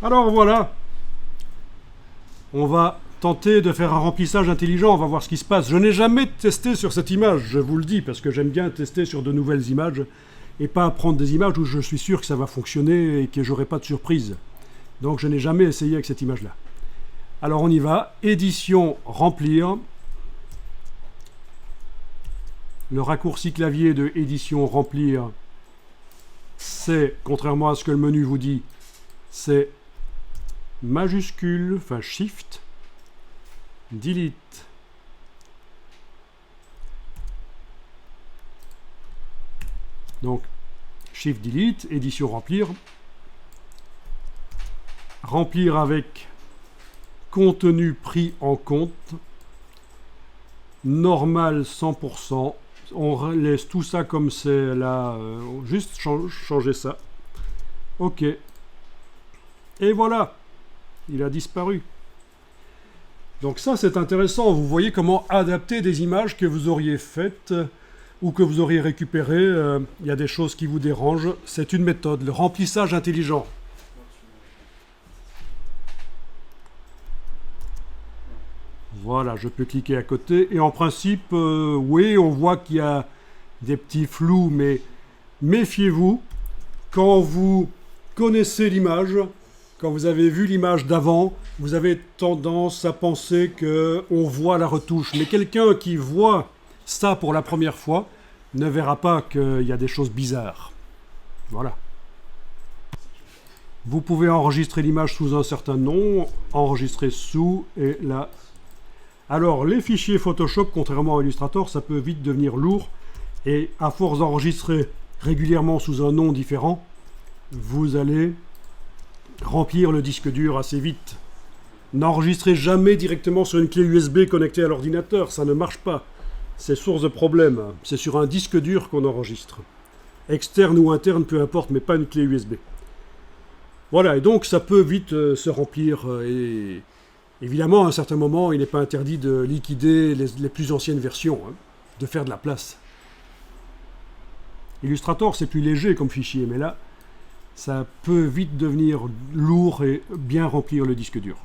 Alors voilà, on va tenter de faire un remplissage intelligent, on va voir ce qui se passe. Je n'ai jamais testé sur cette image, je vous le dis, parce que j'aime bien tester sur de nouvelles images et pas prendre des images où je suis sûr que ça va fonctionner et que j'aurai pas de surprise. Donc je n'ai jamais essayé avec cette image-là. Alors on y va, édition, remplir. Le raccourci clavier de édition, remplir, c'est, contrairement à ce que le menu vous dit, c'est majuscule, enfin Shift, Delete. Donc, Shift Delete, édition remplir. Remplir avec contenu pris en compte. Normal 100%. On laisse tout ça comme c'est là. Juste changer ça. OK. Et voilà. Il a disparu. Donc ça, c'est intéressant. Vous voyez comment adapter des images que vous auriez faites ou que vous auriez récupérées. Il y a des choses qui vous dérangent. C'est une méthode, le remplissage intelligent. Voilà, je peux cliquer à côté. Et en principe, oui, on voit qu'il y a des petits flous, mais méfiez-vous. Quand vous connaissez l'image, quand vous avez vu l'image d'avant, vous avez tendance à penser qu'on voit la retouche. Mais quelqu'un qui voit ça pour la première fois ne verra pas qu'il y a des choses bizarres. Voilà. Vous pouvez enregistrer l'image sous un certain nom, enregistrer sous, et là. Alors, les fichiers Photoshop, contrairement à Illustrator, ça peut vite devenir lourd. Et à force d'enregistrer régulièrement sous un nom différent, vous allez remplir le disque dur assez vite. N'enregistrez jamais directement sur une clé USB connectée à l'ordinateur, ça ne marche pas. C'est source de problème. C'est sur un disque dur qu'on enregistre. Externe ou interne, peu importe, mais pas une clé USB. Voilà, et donc ça peut vite se remplir. Et évidemment, à un certain moment, il n'est pas interdit de liquider les plus anciennes versions, hein, de faire de la place. Illustrator, c'est plus léger comme fichier, mais là, ça peut vite devenir lourd et bien remplir le disque dur.